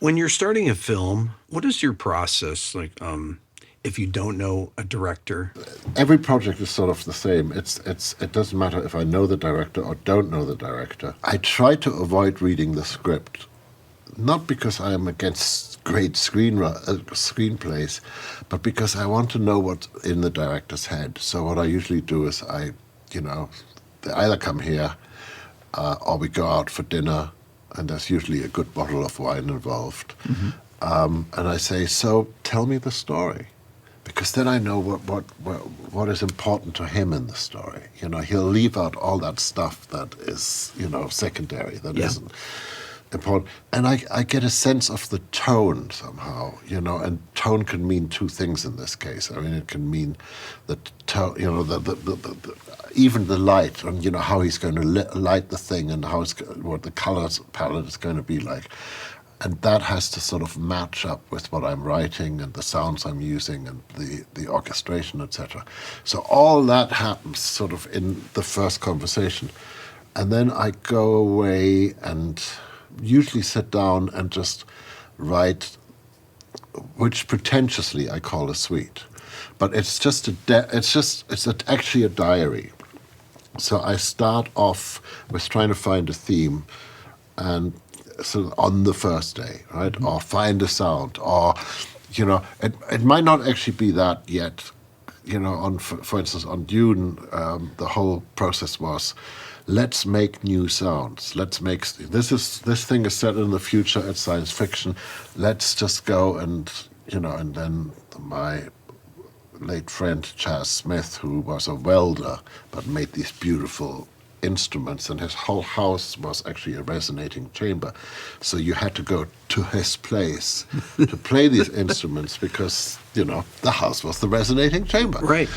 When you're starting a film, what is your process like? If you don't know a director, Every project is sort of the same. It doesn't matter if I know the director or don't know the director. I try to avoid reading the script, not because I am against great screenplays, but because I want to know what's in the director's head. So what I usually do is they either come here or we go out for dinner, and there's usually a good bottle of wine involved. And I say, so tell me the story. Because then I know what is important to him in the story. He'll leave out all that stuff that is, secondary, that isn't important. And I get a sense of the tone somehow, and tone can mean two things in this case. I mean, it can mean the tone, even the light, and how he's going to light the thing, and what the colors palette is going to be like. And that has to sort of match up with what I'm writing and the sounds I'm using and the orchestration, etc. So all that happens sort of in the first conversation. And then I go away and usually sit down and just write, which pretentiously I call a suite. But it's actually a diary. So I start off with trying to find a theme, and so on the first day, right? Or find a sound, or it might not actually be that yet. For instance, on Dune, the whole process was, let's make new sounds. Let's make this thing is set in the future. It's science fiction. Let's just go and then my late friend Chaz Smith, who was a welder but made these beautiful instruments, and his whole house was actually a resonating chamber. So you had to go to his place to play these instruments because, the house was the resonating chamber. right?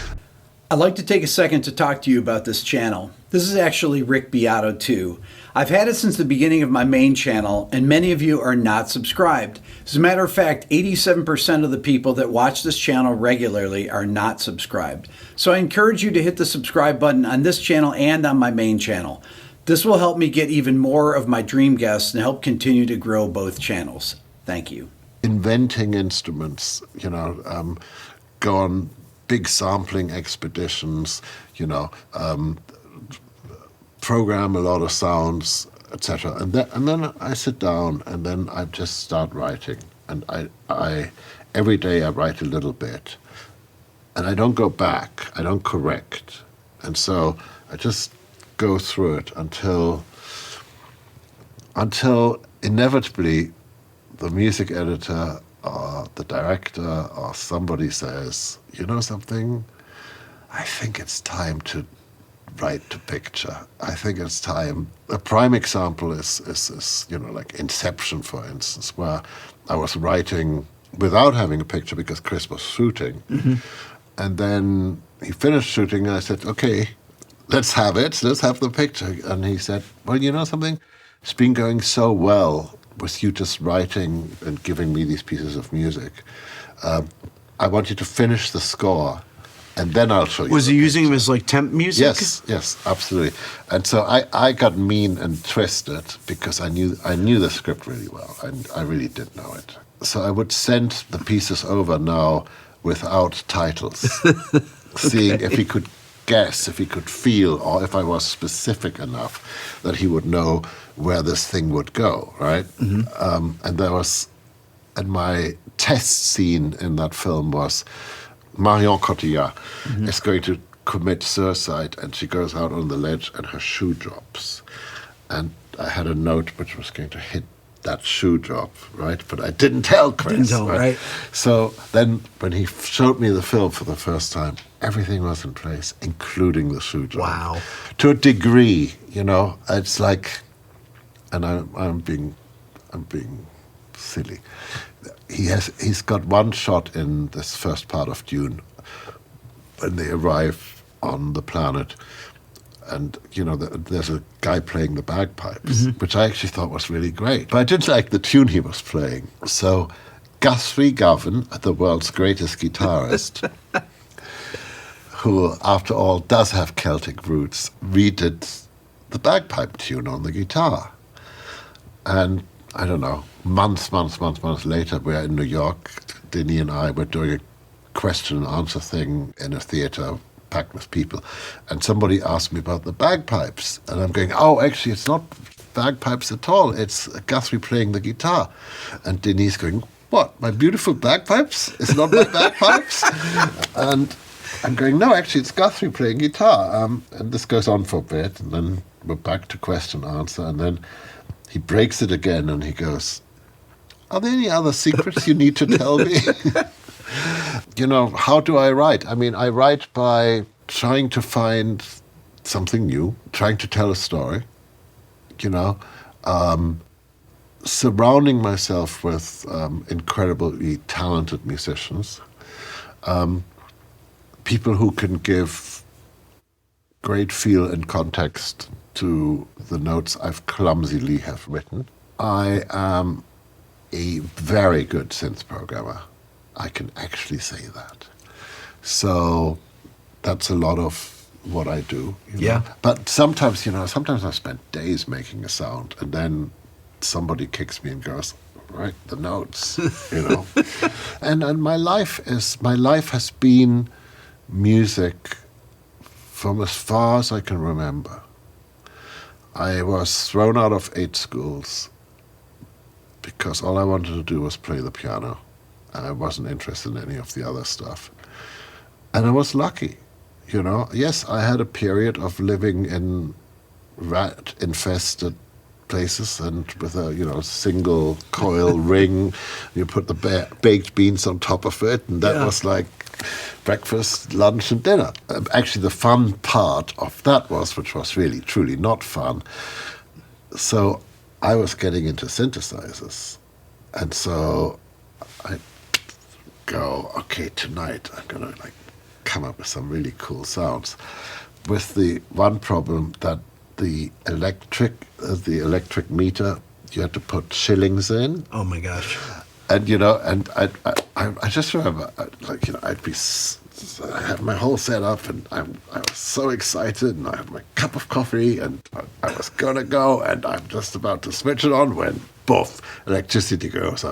I'd like to take a second to talk to you about this channel. This is actually Rick Beato 2. I've had it since the beginning of my main channel, and many of you are not subscribed. As a matter of fact, 87% of the people that watch this channel regularly are not subscribed. So I encourage you to hit the subscribe button on this channel and on my main channel. This will help me get even more of my dream guests and help continue to grow both channels. Thank you. Inventing instruments, go on big sampling expeditions, program a lot of sounds, etc. And then I sit down and then I just start writing. And I every day I write a little bit. And I don't go back, I don't correct. And so I just go through it until inevitably the music editor or the director or somebody says, you know something, I think it's time to write to picture. I think it's time. A prime example is like Inception, for instance, where I was writing without having a picture because Chris was shooting. And then he finished shooting and I said, okay, let's have it. Let's have the picture. And he said, well, you know something? It's been going so well with you just writing and giving me these pieces of music. I want you to finish the score, and then I'll show you. Was he using them as like temp music? Yes, absolutely. And so I got mean and twisted because I knew the script really well, and I really did know it. So I would send the pieces over now without titles, seeing if he could guess, if he could feel, or if I was specific enough that he would know where this thing would go, right? And there was, and my test scene in that film was Marion Cotillard is going to commit suicide, and she goes out on the ledge and her shoe drops. And I had a note which was going to hit that shoe drop, right? But I didn't tell Chris. Right? So then when he showed me the film for the first time, everything was in place, including the shoe drop. Wow. To a degree, it's like, and I'm being silly. He's got one shot in this first part of Dune when they arrive on the planet, and there's a guy playing the bagpipes, which I actually thought was really great. But I didn't like the tune he was playing. So Guthrie Govan, the world's greatest guitarist, who after all does have Celtic roots, redid the bagpipe tune on the guitar. And I don't know, months later, we're in New York. Denny and I were doing a question and answer thing in a theater packed with people. And somebody asked me about the bagpipes. And I'm going, oh, actually, it's not bagpipes at all. It's Guthrie playing the guitar. And Denise going, what, my beautiful bagpipes? It's not my bagpipes? And I'm going, no, actually, it's Guthrie playing guitar. And this goes on for a bit. And then we're back to question and answer. And then he breaks it again and he goes, are there any other secrets you need to tell me? You know, how do I write? I mean, I write by trying to find something new, trying to tell a story, you know, surrounding myself with incredibly talented musicians, people who can give great feel and context to the notes I've clumsily have written. I am a very good synth programmer. I can actually say that. So that's a lot of what I do. You know? But sometimes, sometimes I spend days making a sound and then somebody kicks me and goes, write the notes, And my life has been music from as far as I can remember. I was thrown out of 8 schools because all I wanted to do was play the piano. And I wasn't interested in any of the other stuff. And I was lucky, Yes, I had a period of living in rat-infested places and with a, single coil ring. You put the baked beans on top of it, and that was like breakfast, lunch, and dinner. Actually, the fun part of that which was really, truly not fun. So I was getting into synthesizers. And so I go, okay, tonight I'm going to come up with some really cool sounds, with the one problem that the electric meter, you had to put shillings in. Oh my gosh! And and I just remember, I had my whole setup, and I was so excited, and I had my cup of coffee, and I was gonna go, and I'm just about to switch it on when, poof, electricity goes out.